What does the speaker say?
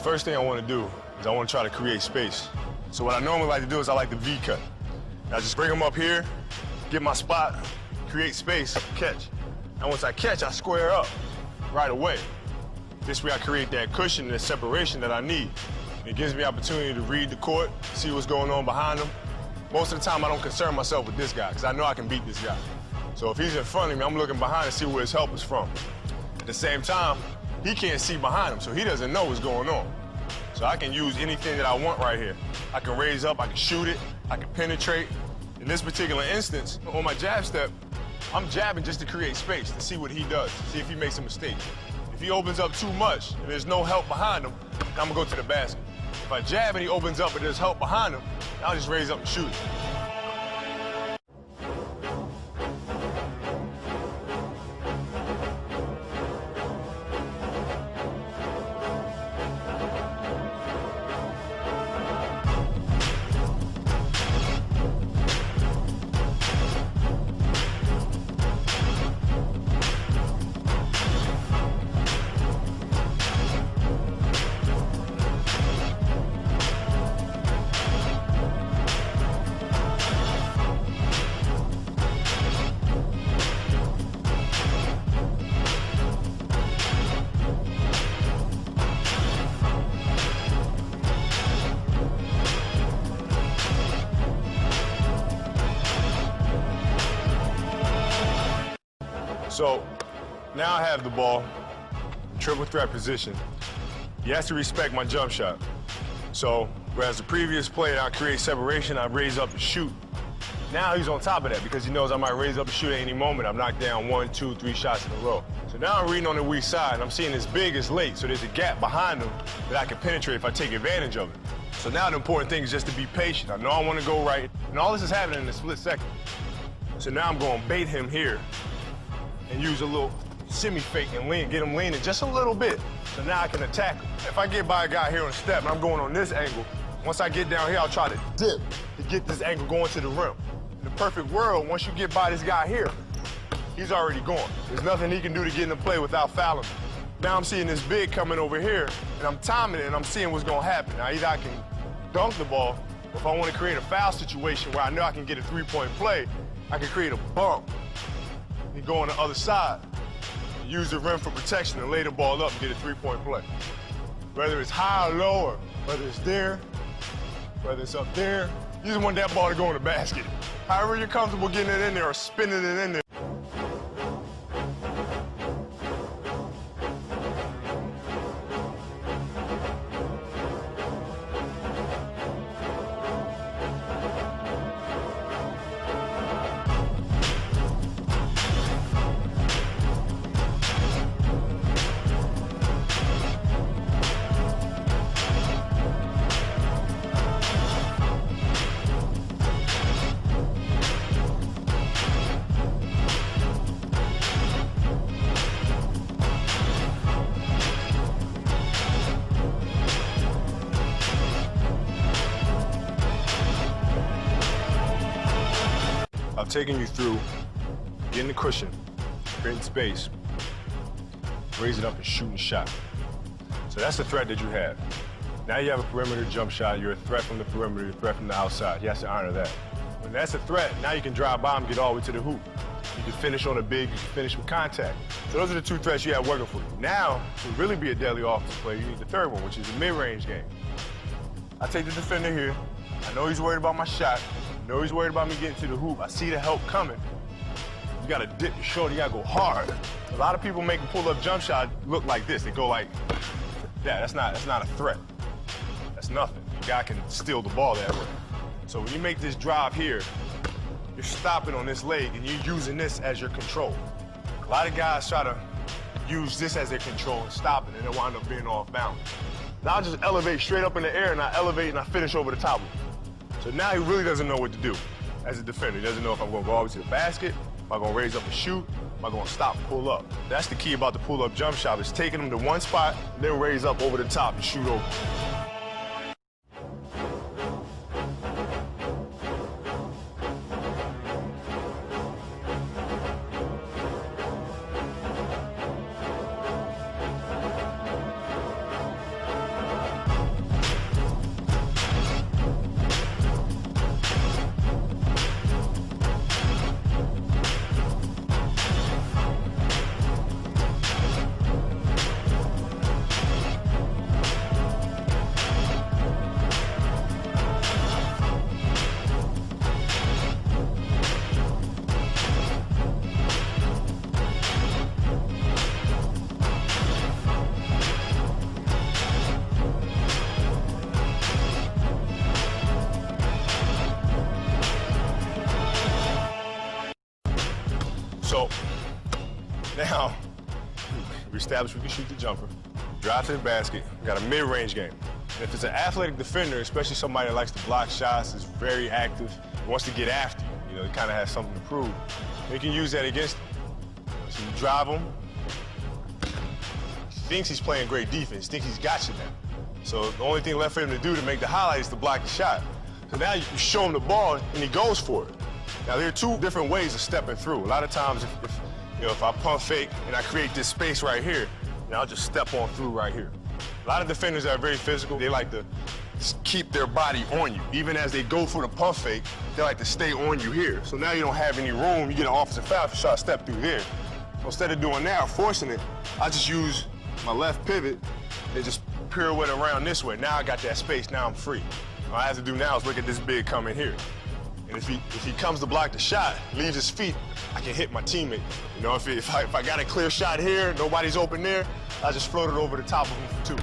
First thing I want to do is I want to try to create space. So what I normally like to do is I like the V cut. I just bring them up here, get my spot, create space, catch. And once I catch, I square up right away. This way I create that cushion and that separation that I need. It gives me opportunity to read the court, see what's going on behind him. Most of the time I don't concern myself with this guy because I know I can beat this guy. So if he's in front of me, I'm looking behind to see where his help is from. At the same time, he can't see behind him, so he doesn't know what's going on. So I can use anything that I want right here. I can raise up, I can shoot it, I can penetrate. In this particular instance, on my jab step, I'm jabbing just to create space, to see what he does, see if he makes a mistake. If he opens up too much and there's no help behind him, I'm gonna go to the basket. If I jab and he opens up but there's help behind him, I'll just raise up and shoot it. So now I have the ball, triple threat position. He has to respect my jump shot. So whereas the previous play, I create separation, I raise up and shoot. Now he's on top of that because he knows I might raise up and shoot at any moment. I'm knocked down 1, 2, 3 shots in a row. So now I'm reading on the weak side, and I'm seeing this big is late, so there's a gap behind him that I can penetrate if I take advantage of it. So now the important thing is just to be patient. I know I want to go right, and all this is happening in a split second. So now I'm going to bait him here and use a little semi-fake and lean, get him leaning just a little bit, so now I can attack him. If I get by a guy here on the step and I'm going on this angle, once I get down here, I'll try to dip to get this angle going to the rim. In the perfect world, once you get by this guy here, he's already gone. There's nothing he can do to get in the play without fouling me. Now I'm seeing this big coming over here, and I'm timing it, and I'm seeing what's gonna happen. Now either I can dunk the ball, or if I want to create a foul situation where I know I can get a three-point play, I can create a bump and go on the other side, use the rim for protection and lay the ball up and get a three-point play. Whether it's high or low, or whether it's there, whether it's up there, you just want that ball to go in the basket. However you're comfortable getting it in there or spinning it in there. I've taken you through getting the cushion, creating space, raise it up and shooting shot. So that's the threat that you have. Now you have a perimeter jump shot. You're a threat from the perimeter, a threat from the outside. He has to honor that. When that's a threat, now you can drive by him, get all the way to the hoop. You can finish on a big, you can finish with contact. So those are the two threats you have working for you. Now, to really be a deadly offensive player, you need the third one, which is a mid-range game. I take the defender here. I know he's worried about my shot. I know he's worried about me getting to the hoop. I see the help coming. You gotta dip your shoulder, you gotta go hard. A lot of people make a pull-up jump shot look like this. They go like that. That's not a threat. That's nothing. The guy can steal the ball that way. So when you make this drive here, you're stopping on this leg and you're using this as your control. A lot of guys try to use this as their control and stop it, and they wind up being off balance. Now I just elevate straight up in the air, and I elevate and I finish over the top of him. So now he really doesn't know what to do as a defender. He doesn't know if I'm going to go all the way to the basket, if I'm going to raise up and shoot, if I'm going to stop and pull up. That's the key about the pull-up jump shot, is taking him to one spot, then raise up over the top and shoot over. Now, we established we can shoot the jumper, drive to the basket, we got a mid-range game. And if it's an athletic defender, especially somebody that likes to block shots, is very active, wants to get after you, he kind of has something to prove, you can use that against him. So you drive him, he thinks he's playing great defense, thinks he's got you now. So the only thing left for him to do to make the highlight is to block the shot. So now you show him the ball and he goes for it. Now there are two different ways of stepping through. A lot of times if I pump fake and I create this space right here, I'll just step on through right here. A lot of defenders that are very physical, they like to keep their body on you. Even as they go for the pump fake, they like to stay on you here. So now you don't have any room, you get an offensive foul if you try to step through there. So instead of doing that or forcing it, I just use my left pivot and just pirouette around this way. Now I got that space, now I'm free. All I have to do now is look at this big coming here. And if he comes to block the shot, leaves his feet, I can hit my teammate. If I got a clear shot here, nobody's open there, I just float it over the top of him for two.